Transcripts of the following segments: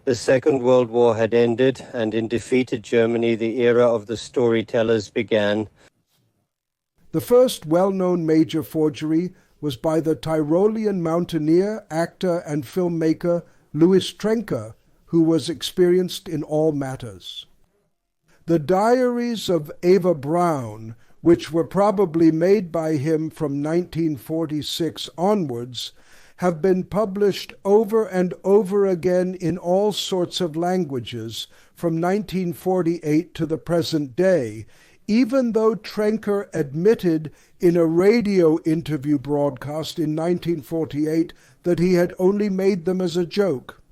The Second World War had ended, and in defeated Germany, the era of the storytellers began. The first well-known major forgery was by the Tyrolean mountaineer, actor, and filmmaker Louis Trenker, who was experienced in all matters. The diaries of Eva Braun, which were probably made by him from 1946 onwards, have been published over and over again in all sorts of languages from 1948 to the present day, even though Trenker admitted in a radio interview broadcast in 1948 that he had only made them as a joke.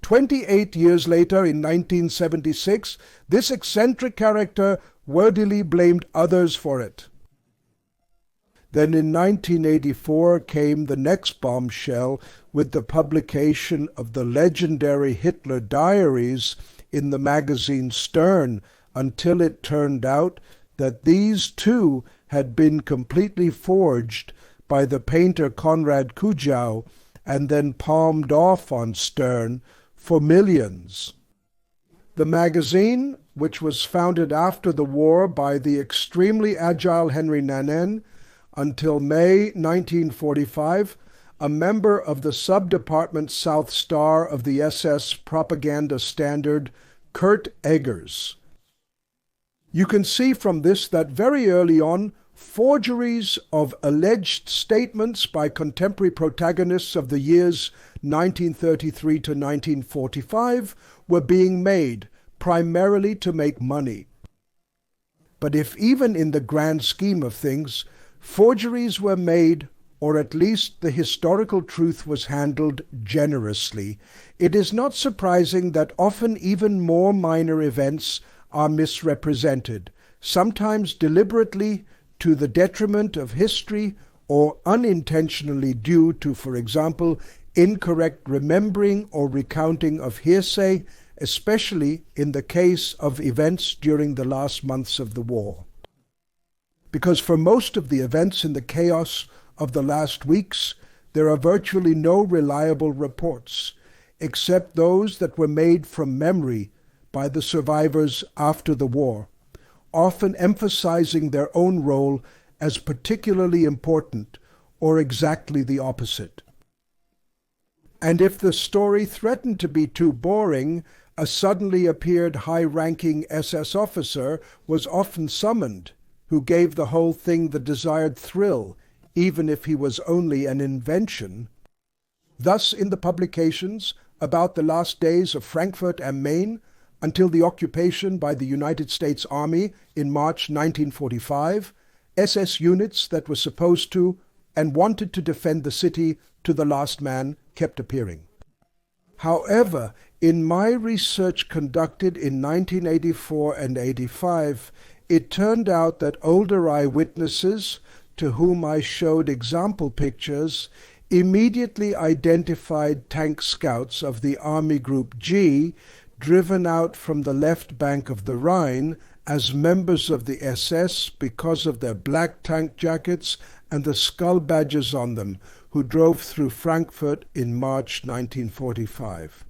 28 years later, in 1976, this eccentric character wordily blamed others for it. Then in 1984 came the next bombshell with the publication of the legendary Hitler diaries in the magazine Stern, until it turned out that these too had been completely forged by the painter Konrad Kujau and then palmed off on Stern for millions. The magazine, which was founded after the war by the extremely agile Henry Nannen, until May 1945, a member of the sub-department South Star of the SS propaganda standard, Kurt Eggers. You can see from this that very early on, forgeries of alleged statements by contemporary protagonists of the years 1933 to 1945 were being made, primarily to make money. But if even in the grand scheme of things, forgeries were made, or at least the historical truth was handled generously, it is not surprising that often even more minor events are misrepresented, sometimes deliberately to the detriment of history or unintentionally due to, for example, incorrect remembering or recounting of hearsay, especially in the case of events during the last months of the war. Because for most of the events in the chaos of the last weeks, there are virtually no reliable reports, except those that were made from memory by the survivors after the war, often emphasizing their own role as particularly important or exactly the opposite. And if the story threatened to be too boring, a suddenly appeared high-ranking SS officer was often summoned, who gave the whole thing the desired thrill, even if he was only an invention. Thus, in the publications about the last days of Frankfurt am Main, until the occupation by the United States Army in March 1945, SS units that were supposed to and wanted to defend the city to the last man kept appearing. However, in my research conducted in 1984 and 85, it turned out that older eyewitnesses, to whom I showed example pictures, immediately identified tank scouts of the Army Group G driven out from the left bank of the Rhine as members of the SS because of their black tank jackets and the skull badges on them, who drove through Frankfurt in March 1945.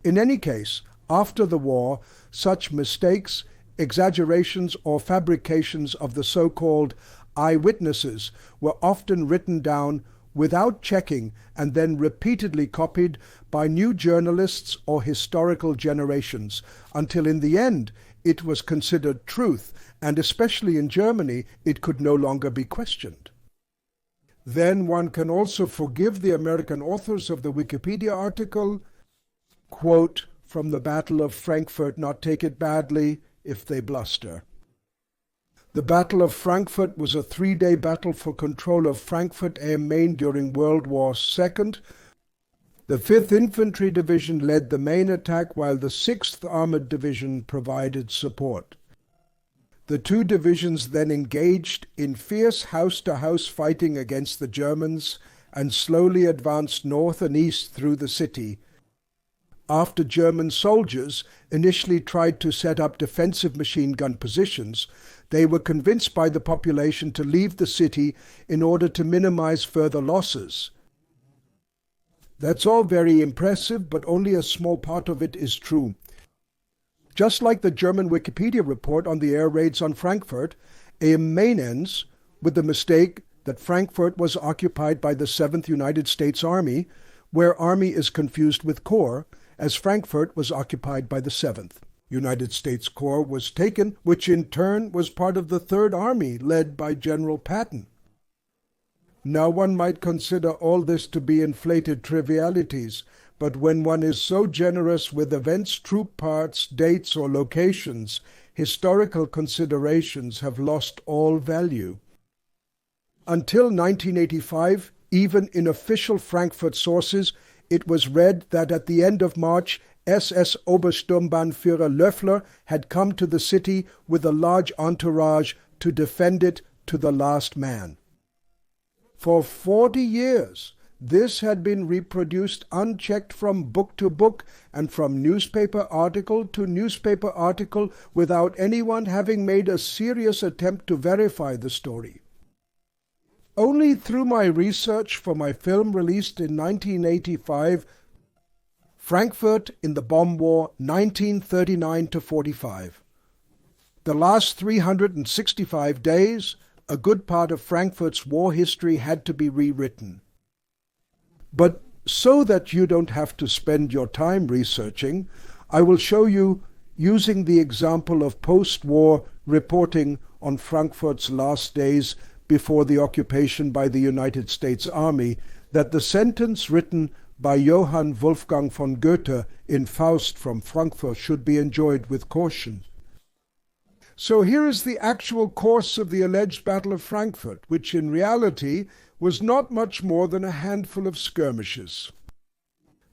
In any case, after the war, such mistakes, exaggerations, or fabrications of the so-called eyewitnesses were often written down without checking and then repeatedly copied by new journalists or historical generations, until in the end it was considered truth, and especially in Germany it could no longer be questioned. Then one can also forgive the American authors of the Wikipedia article, quote, "From the Battle of Frankfurt, not take it badly if they bluster." The Battle of Frankfurt was a 3-day battle for control of Frankfurt am Main during World War II. The 5th Infantry Division led the main attack while the 6th Armored Division provided support. The two divisions then engaged in fierce house-to-house fighting against the Germans and slowly advanced north and east through the city. After German soldiers initially tried to set up defensive machine gun positions, they were convinced by the population to leave the city in order to minimize further losses. That's all very impressive, but only a small part of it is true. Just like the German Wikipedia report on the air raids on Frankfurt, Main ends with the mistake that Frankfurt was occupied by the 7th United States Army, where Army is confused with Corps, as Frankfurt was occupied by the 7th. United States Corps was taken, which in turn was part of the 3rd Army, led by General Patton. Now one might consider all this to be inflated trivialities, but when one is so generous with events, troop parts, dates, or locations, historical considerations have lost all value. Until 1985, even in official Frankfurt sources, it was read that at the end of March, SS Obersturmbannführer Löffler had come to the city with a large entourage to defend it to the last man. For 40 years, this had been reproduced unchecked from book to book and from newspaper article to newspaper article without anyone having made a serious attempt to verify the story. Only through my research for my film released in 1985, Frankfurt in the Bomb War 1939-45. The last 365 days, a good part of Frankfurt's war history had to be rewritten. But so that you don't have to spend your time researching, I will show you, using the example of post-war reporting on Frankfurt's last days before the occupation by the United States Army, that the sentence written by Johann Wolfgang von Goethe in Faust from Frankfurt should be enjoyed with caution. So here is the actual course of the alleged Battle of Frankfurt, which in reality was not much more than a handful of skirmishes.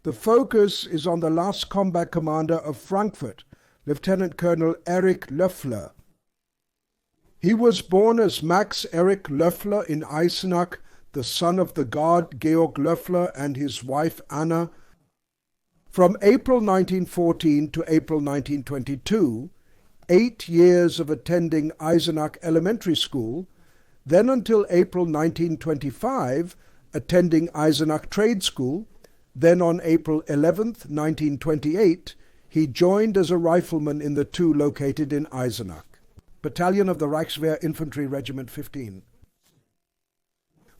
The focus is on the last combat commander of Frankfurt, Lieutenant Colonel Erich Löffler. He was born as Max Erich Löffler in Eisenach, the son of the guard Georg Löffler and his wife Anna. From April 1914 to April 1922, 8 years of attending Eisenach Elementary School, then until April 1925, attending Eisenach Trade School, then on April 11th, 1928, he joined as a rifleman in the two located in Eisenach. Battalion of the Reichswehr Infantry Regiment 15.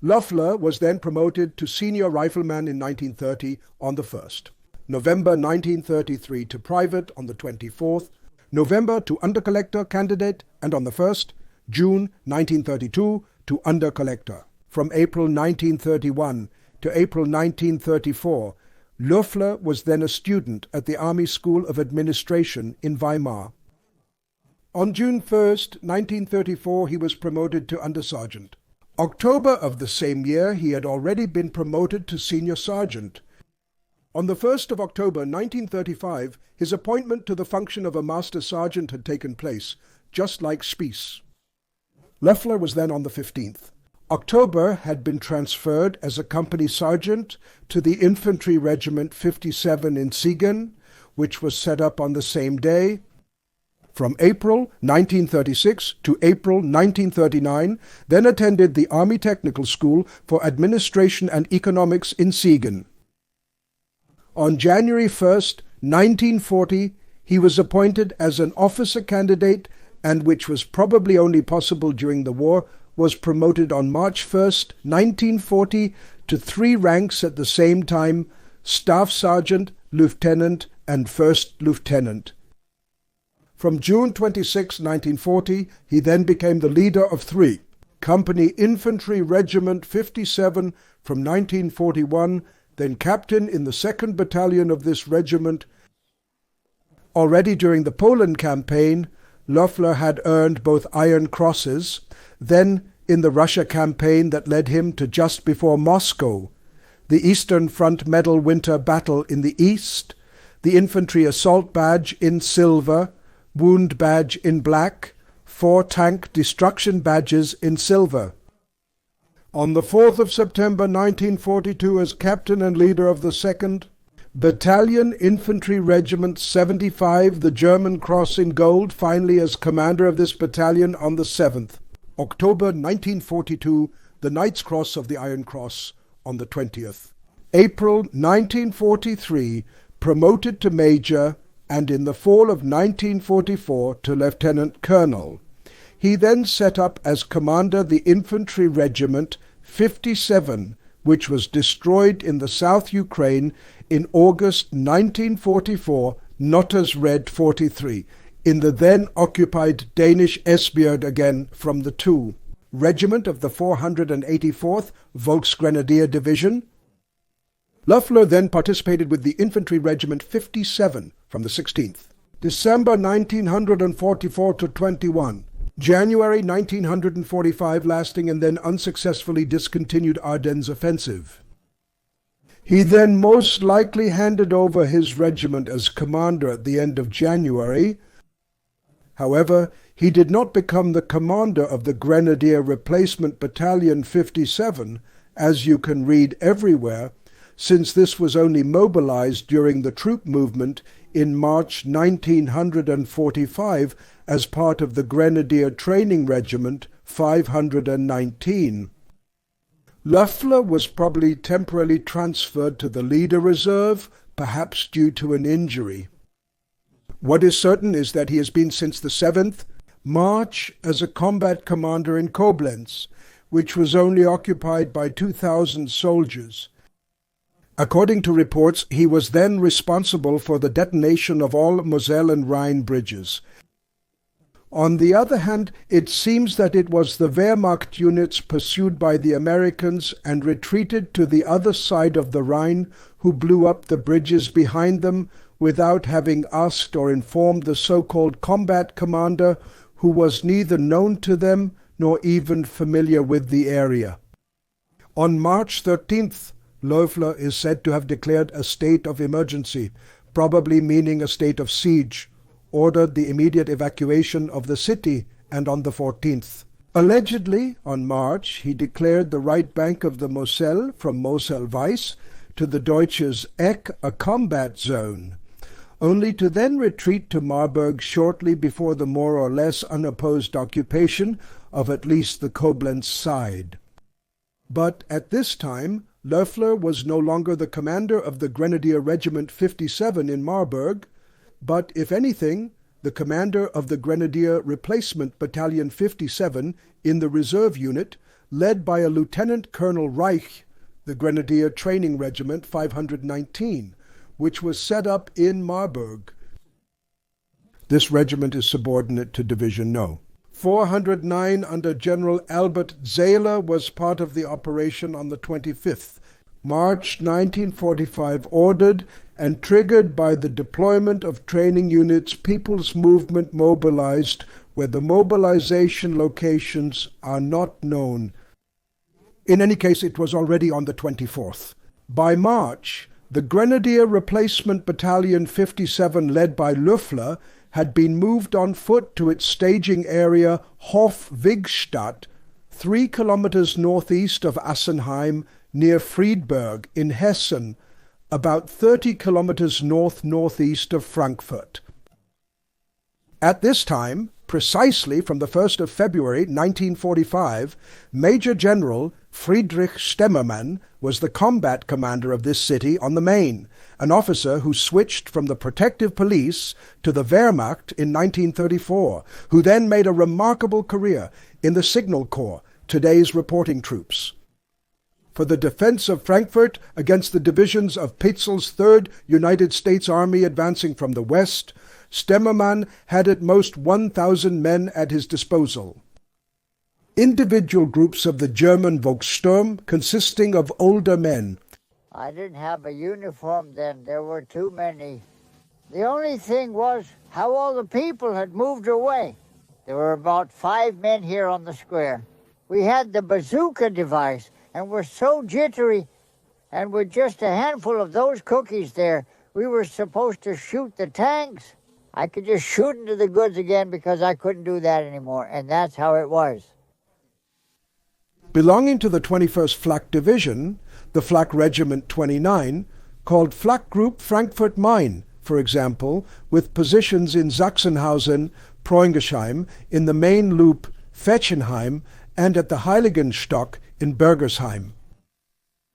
Löffler was then promoted to senior rifleman in 1930 on the 1st, November 1933 to private on the 24th, November to undercollector candidate, and on the 1st, June 1932 to undercollector. From April 1931 to April 1934, Löffler was then a student at the Army School of Administration in Weimar. On June 1st, 1934, he was promoted to undersergeant. October of the same year, he had already been promoted to senior sergeant. On the 1st of October 1935, his appointment to the function of a master sergeant had taken place, just like Spiess. Löffler was then on the 15th. October had been transferred as a company sergeant to the Infantry Regiment 57 in Siegen, which was set up on the same day. From April 1936 to April 1939, then attended the Army Technical School for Administration and Economics in Siegen. On January 1st, 1940, he was appointed as an officer candidate, and which was probably only possible during the war, was promoted on March 1st, 1940, to 3 ranks at the same time: Staff Sergeant, Lieutenant, and First Lieutenant. From June 26, 1940, he then became the leader of 3, Company Infantry Regiment 57 from 1941, then captain in the 2nd Battalion of this regiment. Already during the Poland campaign, Löffler had earned both Iron Crosses, then in the Russia campaign that led him to just before Moscow, the Eastern Front Medal Winter Battle in the East, the Infantry Assault Badge in silver, Wound Badge in black, 4 Tank Destruction Badges in silver. On the 4th of September 1942, as captain and leader of the 2nd Battalion Infantry Regiment 75, the German Cross in gold, finally as commander of this battalion on the 7th. October 1942, the Knight's Cross of the Iron Cross on the 20th. April 1943, promoted to major, and in the fall of 1944 to lieutenant colonel. He then set up as commander the Infantry Regiment 57, which was destroyed in the South Ukraine in August 1944, not as Red 43, in the then occupied Danish Esbjerg again from the 2. Regiment of the 484th Volksgrenadier Division. Löffler then participated with the Infantry Regiment 57 from the 16th. December 1944 to 21. January 1945 lasting and then unsuccessfully discontinued Ardennes offensive. He then most likely handed over his regiment as commander at the end of January. However, he did not become the commander of the Grenadier Replacement Battalion 57, as you can read everywhere, since this was only mobilized during the troop movement in March 1945 as part of the Grenadier Training Regiment 519. Löffler was probably temporarily transferred to the Leader Reserve, perhaps due to an injury. What is certain is that he has been since the 7th March as a combat commander in Koblenz, which was only occupied by 2,000 soldiers. According to reports, he was then responsible for the detonation of all Moselle and Rhine bridges. On the other hand, it seems that it was the Wehrmacht units pursued by the Americans and retreated to the other side of the Rhine who blew up the bridges behind them without having asked or informed the so-called combat commander, who was neither known to them nor even familiar with the area. On March 13th, Löffler is said to have declared a state of emergency, probably meaning a state of siege, ordered the immediate evacuation of the city, and on the 14th. Allegedly, on March, he declared the right bank of the Moselle from Moselle-Weiss to the Deutsches Eck a combat zone, only to then retreat to Marburg shortly before the more or less unopposed occupation of at least the Koblenz side. But at this time, Löffler was no longer the commander of the Grenadier Regiment 57 in Marburg, but, if anything, the commander of the Grenadier Replacement Battalion 57 in the reserve unit, led by a Lieutenant Colonel Erich, the Grenadier Training Regiment 519, which was set up in Marburg. This regiment is subordinate to Division No. 409 under General Albert Zähler was part of the operation on the 25th, March 1945, ordered and triggered by the deployment of training units People's Movement mobilized where the mobilization locations are not known. In any case, it was already on the 24th. By March, the Grenadier Replacement Battalion 57, led by Löffler, had been moved on foot to its staging area Hofwigstadt, 3 kilometers northeast of Assenheim, near Friedberg in Hessen, about 30 kilometers northeast of Frankfurt. At this time, precisely from the 1st of February 1945, Major General Friedrich Stemmermann was the combat commander of this city on the Main, an officer who switched from the protective police to the Wehrmacht in 1934, who then made a remarkable career in the Signal Corps, today's reporting troops. For the defense of Frankfurt against the divisions of Petzl's 3rd United States Army advancing from the west, Stemmermann had at most 1,000 men at his disposal. Individual groups of the German Volkssturm consisting of older men. I didn't have a uniform then. There were too many The only thing was how all the people had moved away. There were about 5 men here on the square. We had the bazooka device and were so jittery, and with just a handful of those cookies there, we were supposed to shoot the tanks. I could just shoot into the goods again because I couldn't do that anymore, and that's how it was. Belonging to the 21st Flak Division, the Flak Regiment 29, called Flak Group Frankfurt Main, for example, with positions in Sachsenhausen, Preungesheim, in the main loop Fetchenheim, and at the Heiligenstock in Bergersheim.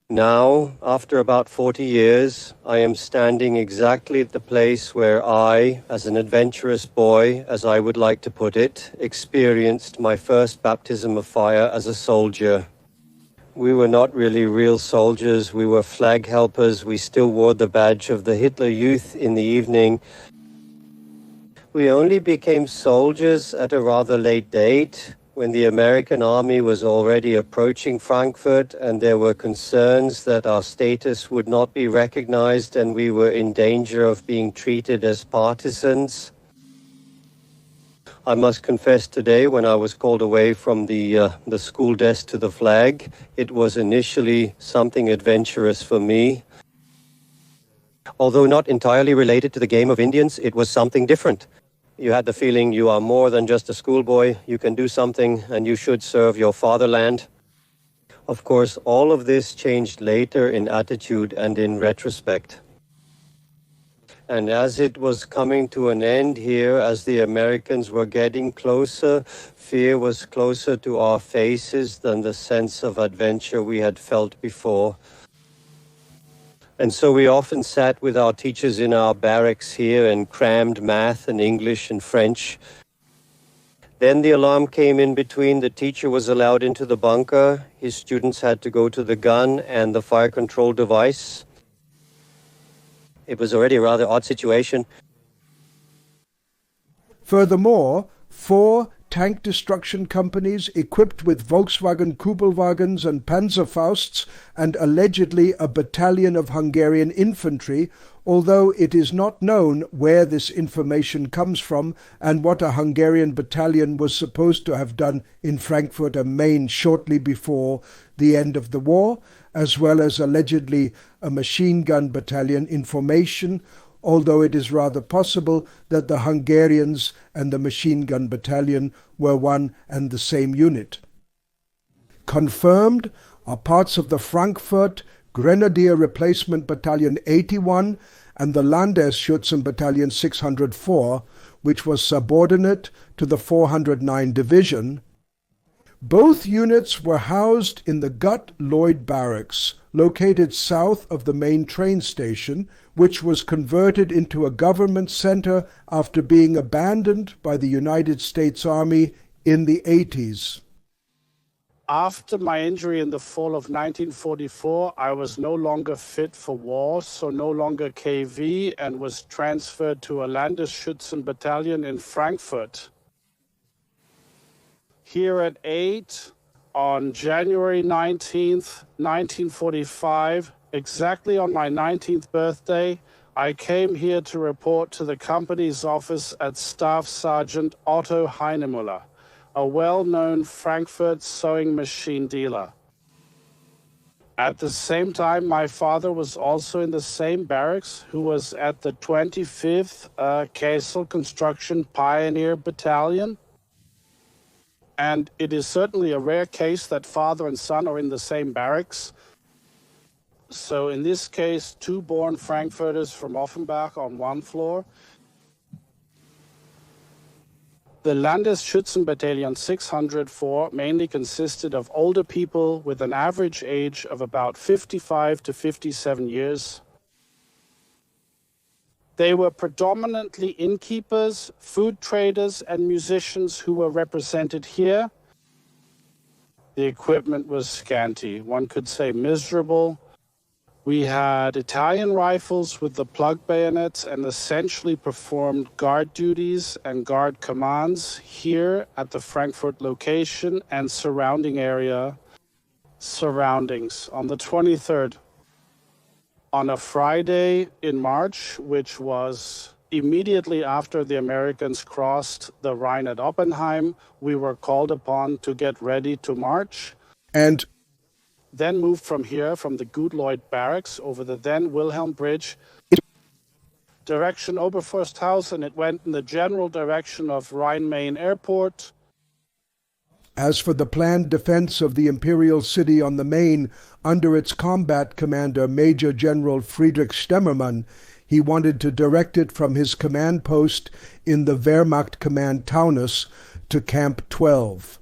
Now, after about 40 years, I am standing exactly at the place where I, as an adventurous boy, as I would like to put it, experienced my first baptism of fire as a soldier. We were not really real soldiers, we were flag helpers, we still wore the badge of the Hitler Youth in the evening. We only became soldiers at a rather late date, when the American army was already approaching Frankfurt and there were concerns that our status would not be recognized and we were in danger of being treated as partisans. I must confess today, when I was called away from the school desk to the flag, it was initially something adventurous for me. Although not entirely related to the game of Indians, it was something different. You had the feeling you are more than just a schoolboy, you can do something, and you should serve your fatherland. Of course, all of this changed later in attitude and in retrospect. And as it was coming to an end here, as the Americans were getting closer, fear was closer to our faces than the sense of adventure we had felt before. And so we often sat with our teachers in our barracks here and crammed math and English and French. Then the alarm came in between. The teacher was allowed into the bunker. His students had to go to the gun and the fire control device. It was already a rather odd situation. Furthermore, 4 tank destruction companies equipped with Volkswagen Kubelwagens and Panzerfausts, and allegedly a battalion of Hungarian infantry, although it is not known where this information comes from and what a Hungarian battalion was supposed to have done in Frankfurt am Main shortly before the end of the war, as well as allegedly a machine gun battalion in formation, although it is rather possible that the Hungarians and the machine gun battalion were one and the same unit. Confirmed are parts of the Frankfurt Grenadier Replacement Battalion 81 and the Landesschützen Battalion 604, which was subordinate to the 409 Division. Both units were housed in the Gut Lloyd Barracks, located south of the main train station, which was converted into a government center after being abandoned by the United States Army in the 80s. After my injury in the fall of 1944, I was no longer fit for war, so no longer KV, and was transferred to a Landesschützen battalion in Frankfurt. Here at 8, on January 19th, 1945, exactly on my 19th birthday, I came here to report to the company's office at Staff Sergeant Otto Heinemüller, a well-known Frankfurt sewing machine dealer. At the same time, my father was also in the same barracks, who was at the 25th Kassel Construction Pioneer Battalion. And it is certainly a rare case that father and son are in the same barracks. So in this case, 2 born Frankfurters from Offenbach on one floor. The Landesschützen Battalion 604 mainly consisted of older people with an average age of about 55 to 57 years. They were predominantly innkeepers, food traders, and musicians who were represented here. The equipment was scanty, one could say miserable. We had Italian rifles with the plug bayonets and essentially performed guard duties and guard commands here at the Frankfurt location and surroundings on the 23rd. On a Friday in March, which was Immediately after the Americans crossed the Rhine at Oppenheim, we were called upon to get ready to march. And Then moved from here, from the Gutleut barracks, over the then Wilhelm Bridge, direction Oberforsthaus, and it went in the general direction of Rhine-Main Airport. as for the planned defense of the imperial city on the Main under its combat commander, Major General Friedrich Stemmermann, he wanted to direct it from his command post in the Wehrmacht command Taunus to Camp 12.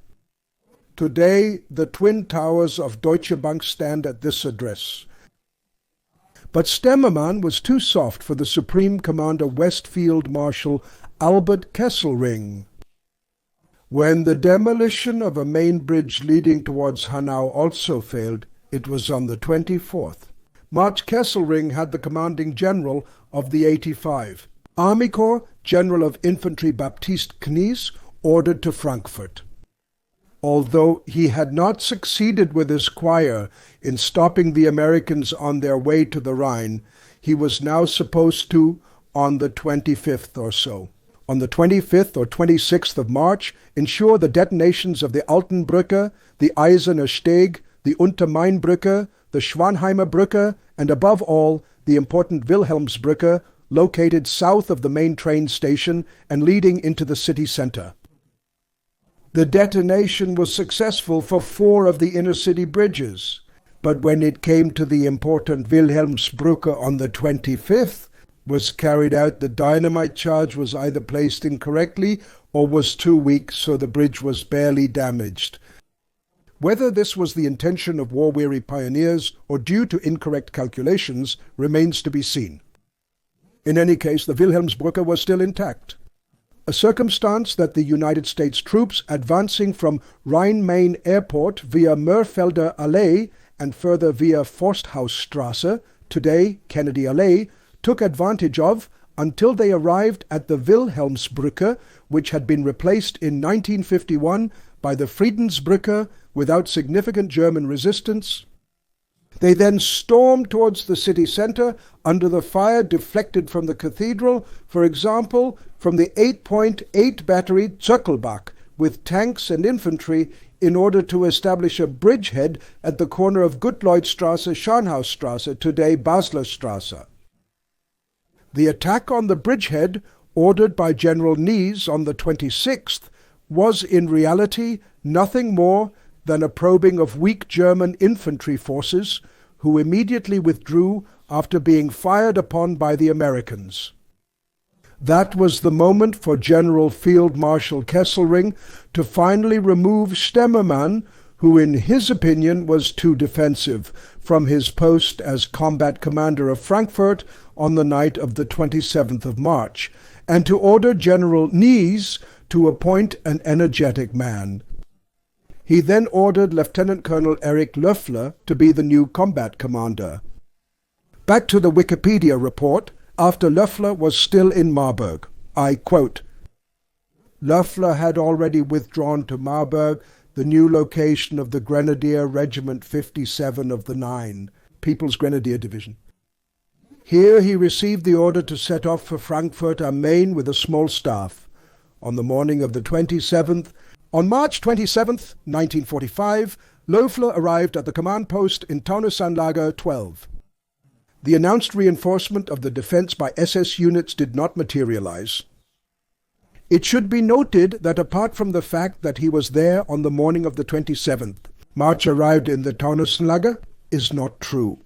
Today, the twin towers of Deutsche Bank stand at this address. But Stemmermann was too soft for the Supreme Commander West Field Marshal Albert Kesselring. When the demolition of a main bridge leading towards Hanau also failed, it was on the 24th. March Kesselring had the commanding general of the 85. Army Corps, General of Infantry Baptiste Knies, ordered to Frankfurt. Although he had not succeeded with his choir in stopping the Americans on their way to the Rhine, he was now supposed to on the 25th or so. On the 25th or 26th of March, ensure the detonations of the Altenbrücke, the Eiserner Steg, the Untermainbrücke, the Schwanheimer Brücke, and above all, the important Wilhelmsbrücke, located south of the main train station and leading into the city center. The detonation was successful for 4 of the inner-city bridges, but when it came to the important Wilhelmsbrücke on the 25th, was carried out, the dynamite charge was either placed incorrectly or was too weak, so the bridge was barely damaged. Whether this was the intention of war-weary pioneers or due to incorrect calculations remains to be seen. In any case, the Wilhelmsbrücke was still intact, a circumstance that the United States troops advancing from Rhine-Main Airport via Mörfelder Allee and further via Forsthausstrasse, today Kennedy Allee, took advantage of until they arrived at the Wilhelmsbrücke, which had been replaced in 1951 by the Friedensbrücke without significant German resistance. They then stormed towards the city center under the fire deflected from the cathedral, for example, from the 8.8 battery Zöckelbach, with tanks and infantry, in order to establish a bridgehead at the corner of Gutleutstrasse, Scharnhausstrasse, today Baslerstrasse. The attack on the bridgehead, ordered by General Knies on the 26th, was in reality nothing more than a probing of weak German infantry forces, who immediately withdrew after being fired upon by the Americans. That was the moment for General Field Marshal Kesselring to finally remove Stemmermann, who in his opinion was too defensive, from his post as combat commander of Frankfurt on the night of the 27th of March, and to order General Knies to appoint an energetic man. He then ordered Lieutenant Colonel Erich Löffler to be the new combat commander. Back to the Wikipedia report, after Löffler was still in Marburg. I quote, Löffler had already withdrawn to Marburg, the new location of the Grenadier Regiment 57 of the 9, People's Grenadier Division. Here he received the order to set off for Frankfurt am Main with a small staff. On the morning of the 27th, on March 27, 1945, Löffler arrived at the command post in Taunusanlage 12. The announced reinforcement of the defense by SS units did not materialize. It should be noted that apart from the fact that he was there on the morning of the 27th, March arrived in the Taunusanlage is not true,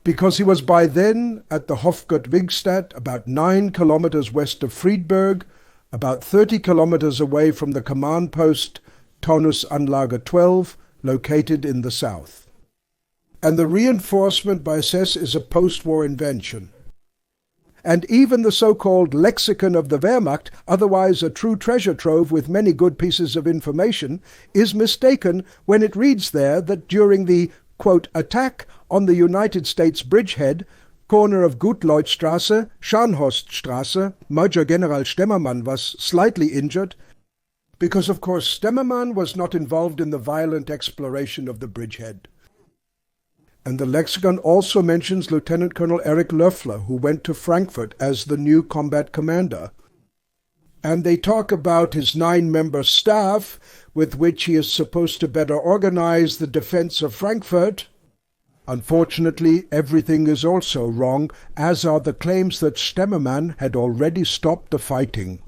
because he was by then at the Hofgott-Wigstadt, about 9 kilometers west of Friedberg, about 30 kilometers away from the command post Taunusanlage 12, located in the south. And the reinforcement by SS is a post-war invention. And even the so-called lexicon of the Wehrmacht, otherwise a true treasure trove with many good pieces of information, is mistaken when it reads there that during the, quote, attack on the United States bridgehead, corner of Gutleutstrasse, Scharnhorststrasse, Major General Stemmermann was slightly injured, because of course Stemmermann was not involved in the violent exploration of the bridgehead. And the lexicon also mentions Lieutenant Colonel Erich Löffler, who went to Frankfurt as the new combat commander. And they talk about his 9-member staff, with which he is supposed to better organize the defense of Frankfurt. Unfortunately, everything is also wrong, as are the claims that Stemmermann had already stopped the fighting.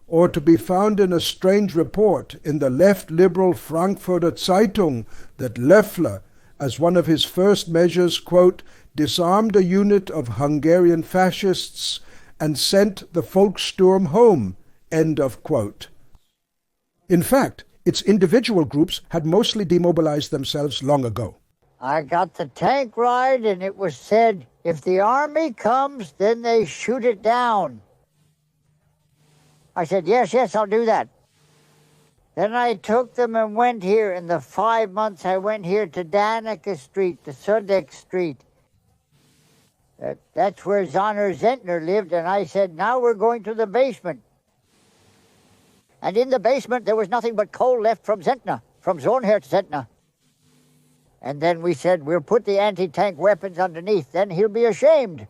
Or to be found in a strange report in the left-liberal Frankfurter Zeitung that Löffler, as one of his first measures, quote, disarmed a unit of Hungarian fascists and sent the Volkssturm home, end of quote. In fact, its individual groups had mostly demobilized themselves long ago. I got the tank ride, and it was said, if the army comes, then they shoot it down. I said, yes, I'll do that. Then I took them and went here. In the 5 months I went here to Danica Street, to Sudeck Street. That's where Zahner Zentner lived, and I said, now we're going to the basement. And in the basement there was nothing but coal left from Zentner, from Zornherz Zentner. And then we said, we'll put the anti-tank weapons underneath, then he'll be ashamed.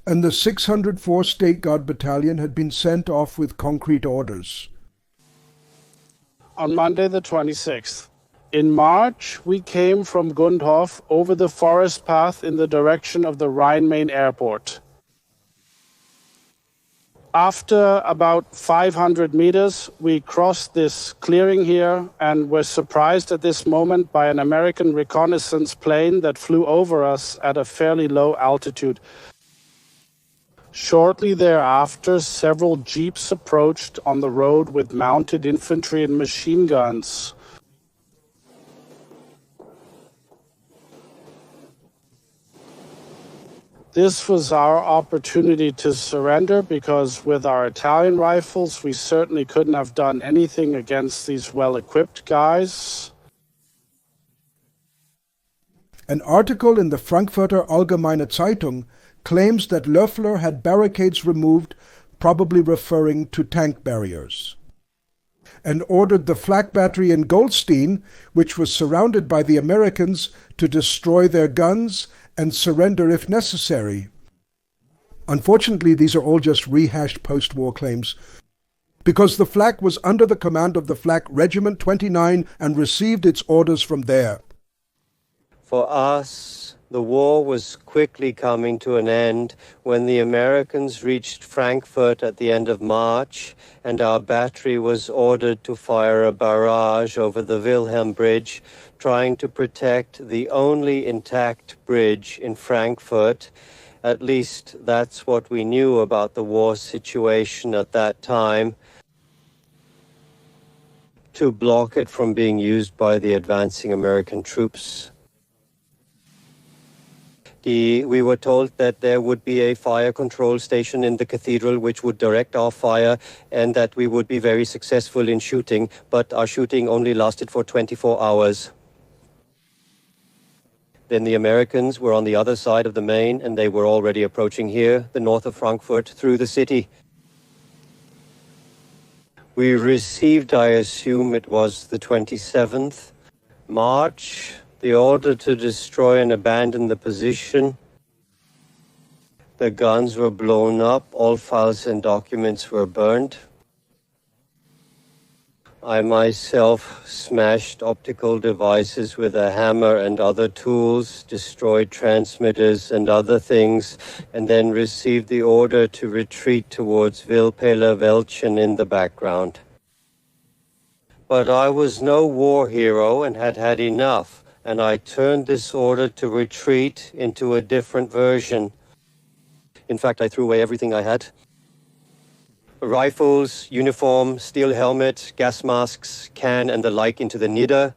And the 604 State Guard Battalion had been sent off with concrete orders. On Monday the 26th. In March, we came from Gundhof over the forest path in the direction of the Rhine-Main airport. After about 500 meters, we crossed this clearing here and were surprised at this moment by an American reconnaissance plane that flew over us at a fairly low altitude. Shortly thereafter, several jeeps approached on the road with mounted infantry and machine guns. This was our opportunity to surrender because with our Italian rifles, we certainly couldn't have done anything against these well-equipped guys. An article in the Frankfurter Allgemeine Zeitung claims that Löffler had barricades removed, probably referring to tank barriers, and ordered the flak battery in Goldstein, which was surrounded by the Americans, to destroy their guns and surrender if necessary. Unfortunately, these are all just rehashed post-war claims, because the flak was under the command of the Flak Regiment 29 and received its orders from there. For us, the war was quickly coming to an end when the Americans reached Frankfurt at the end of March, and our battery was ordered to fire a barrage over the Wilhelm Bridge, trying to protect the only intact bridge in Frankfurt. At least that's what we knew about the war situation at that time, to block it from being used by the advancing American troops. We were told that there would be a fire control station in the cathedral which would direct our fire, and that we would be very successful in shooting, but our shooting only lasted for 24 hours. Then the Americans were on the other side of the Main, and they were already approaching here, the north of Frankfurt, through the city. We received, I assume it was the 27th March, the order to destroy and abandon the position. The guns were blown up, all files and documents were burned. I myself smashed optical devices with a hammer and other tools, destroyed transmitters and other things, and then received the order to retreat towards Wilpeler Wäldchen in the background. But I was no war hero and had had enough, and I turned this order to retreat into a different version. In fact, I threw away everything I had. Rifles, uniform, steel helmet, gas masks, can and the like into the Nidda.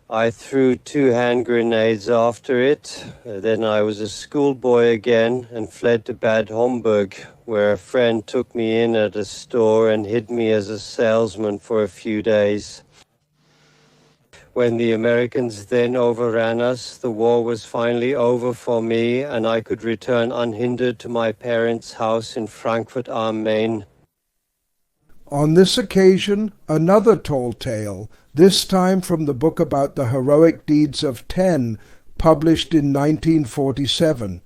I threw 2 hand grenades after it. Then I was a schoolboy again and fled to Bad Homburg, where a friend took me in at a store and hid me as a salesman for a few days. When the Americans then overran us, the war was finally over for me, and I could return unhindered to my parents' house in Frankfurt am Main. On this occasion, another tall tale, this time from the book about the heroic deeds of 10, published in 1947.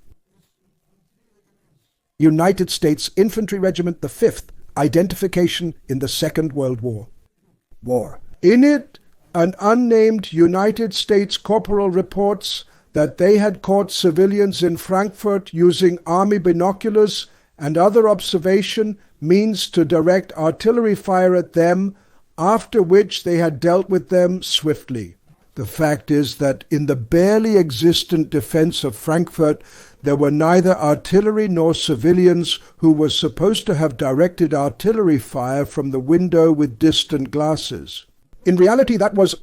United States Infantry Regiment, the 5th, identification in the Second World War. In it, an unnamed United States corporal reports that they had caught civilians in Frankfurt using army binoculars and other observation means to direct artillery fire at them, after which they had dealt with them swiftly. The fact is that in the barely existent defense of Frankfurt, there were neither artillery nor civilians who were supposed to have directed artillery fire from the window with distant glasses. In reality, that was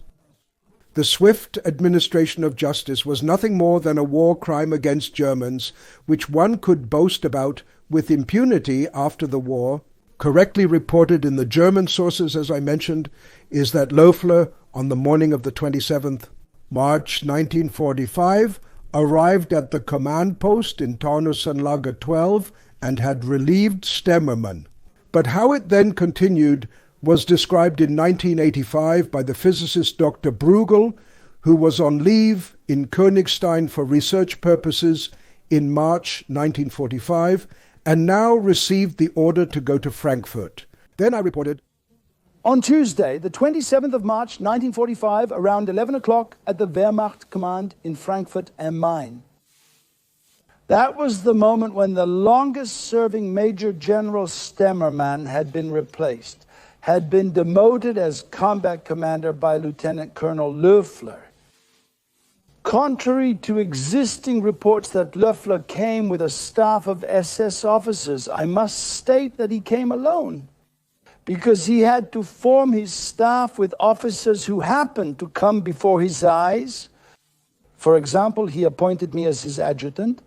the swift administration of justice was nothing more than a war crime against Germans, which one could boast about with impunity after the war. Correctly reported in the German sources, as I mentioned, is that Löffler, on the morning of the 27th March 1945, arrived at the command post in Taunusanlage 12 and had relieved Stemmermann. But how it then continued was described in 1985 by the physicist Dr. Bruegel, who was on leave in Königstein for research purposes in March 1945, and now received the order to go to Frankfurt. Then I reported, on Tuesday, the 27th of March, 1945, around 11 o'clock at the Wehrmacht command in Frankfurt am Main. That was the moment when the longest-serving Major General Stemmermann had been replaced, had been demoted as combat commander by Lieutenant Colonel Löffler. Contrary to existing reports that Löffler came with a staff of SS officers, I must state that he came alone, because he had to form his staff with officers who happened to come before his eyes. For example, he appointed me as his adjutant.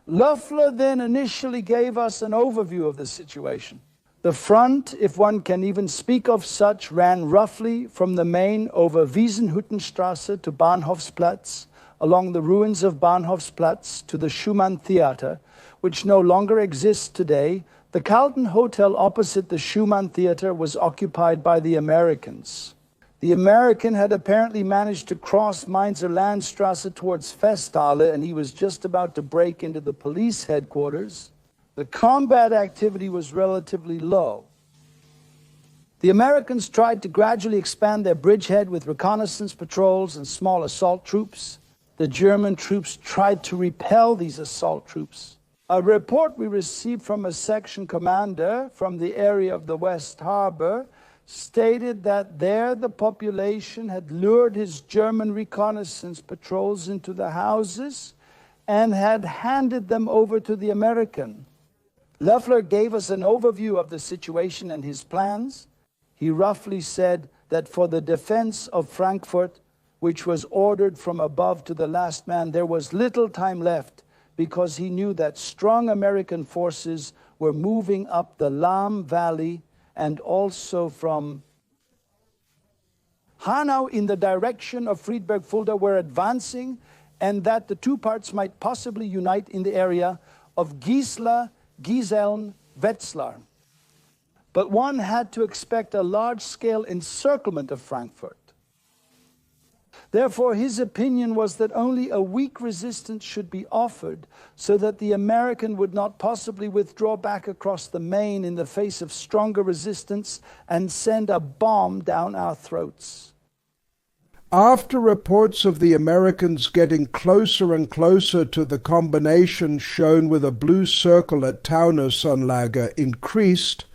Löffler then initially gave us an overview of the situation. The front, if one can even speak of such, ran roughly from the Main over Wiesenhüttenstraße to Bahnhofsplatz, along the ruins of Bahnhofsplatz to the Schumann Theater, which no longer exists today. The Carlton Hotel opposite the Schumann Theater was occupied by the Americans. The American had apparently managed to cross Mainzer Landstraße towards Festhalle, and he was just about to break into the police headquarters. The combat activity was relatively low. The Americans tried to gradually expand their bridgehead with reconnaissance patrols and small assault troops. The German troops tried to repel these assault troops. A report we received from a section commander from the area of the West Harbor stated that there the population had lured his German reconnaissance patrols into the houses and had handed them over to the American. Löffler gave us an overview of the situation and his plans. He roughly said that for the defense of Frankfurt, which was ordered from above to the last man, there was little time left, because he knew that strong American forces were moving up the Lahm Valley and also from Hanau in the direction of Friedberg-Fulda were advancing, and that the two parts might possibly unite in the area of Gisela, Giseln, Wetzlar. But one had to expect a large-scale encirclement of Frankfurt. Therefore, his opinion was that only a weak resistance should be offered so that the American would not possibly withdraw back across the Main in the face of stronger resistance and send a bomb down our throats. After reports of the Americans getting closer and closer to the combination shown with a blue circle at Taunusanlage increased,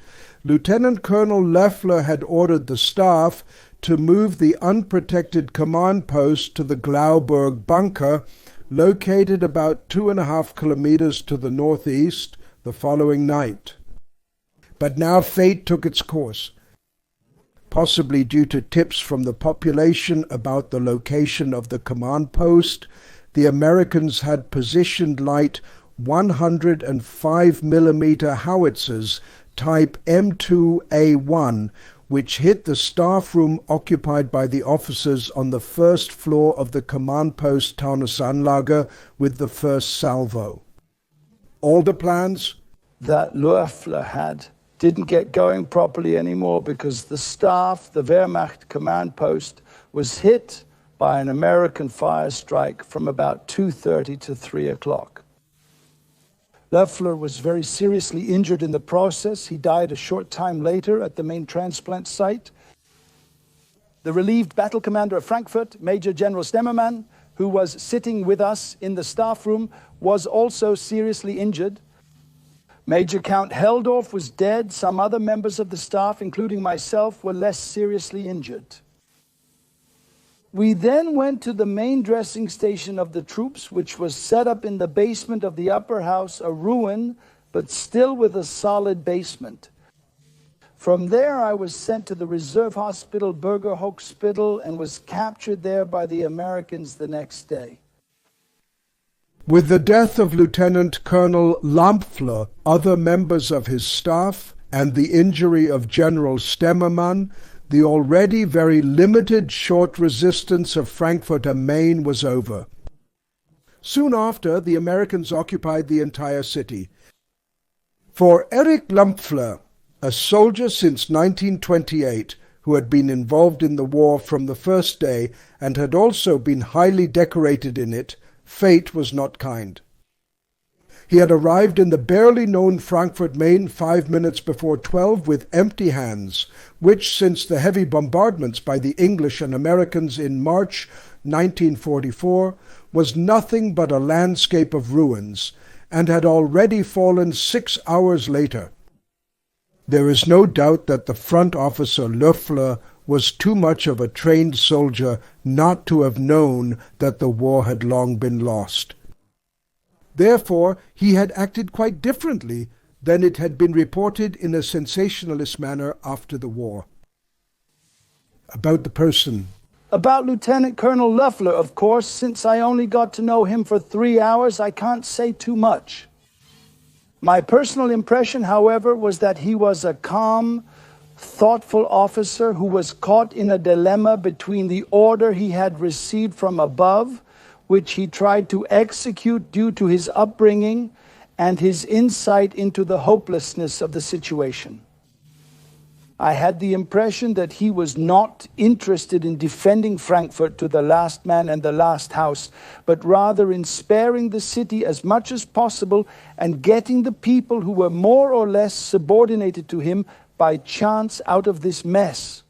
Lieutenant Colonel Löffler had ordered the staff to move the unprotected command post to the Glauberg bunker, located about 2.5 kilometers to the northeast, the following night. But now fate took its course. Possibly due to tips from the population about the location of the command post, the Americans had positioned light 105 millimeter howitzers type M2A1, which hit the staff room occupied by the officers on the first floor of the command post Taunusanlage with the first salvo. All the plans that Löffler had didn't get going properly anymore because the staff, the Wehrmacht command post, was hit by an American fire strike from about 2:30 to 3 o'clock. Löffler was very seriously injured in the process. He died a short time later at the main transplant site. The relieved battle commander of Frankfurt, Major General Stemmermann, who was sitting with us in the staff room, was also seriously injured. Major Count Heldorf was dead. Some other members of the staff, including myself, were less seriously injured. We then went to the main dressing station of the troops, which was set up in the basement of the upper house, a ruin, but still with a solid basement. From there, I was sent to the reserve hospital, Burger Hochspital, and was captured there by the Americans the next day. With the death of Lieutenant Colonel Löffler, other members of his staff, and the injury of General Stemmermann, the already very limited short resistance of Frankfurt am Main was over. Soon after, the Americans occupied the entire city. For Erich Löffler, a soldier since 1928, who had been involved in the war from the first day and had also been highly decorated in it, fate was not kind. He had arrived in the barely known Frankfurt Main 5 minutes before 12 with empty hands, which, since the heavy bombardments by the English and Americans in March 1944, was nothing but a landscape of ruins, and had already fallen 6 hours later. There is no doubt that the front officer Löffler was too much of a trained soldier not to have known that the war had long been lost. Therefore, he had acted quite differently than it had been reported in a sensationalist manner after the war. About the person. About Lieutenant Colonel Löffler, of course, since I only got to know him for 3 hours, I can't say too much. My personal impression, however, was that he was a calm, thoughtful officer who was caught in a dilemma between the order he had received from above, which he tried to execute due to his upbringing, and his insight into the hopelessness of the situation. I had the impression that he was not interested in defending Frankfurt to the last man and the last house, but rather in sparing the city as much as possible and getting the people who were more or less subordinated to him by chance out of this mess.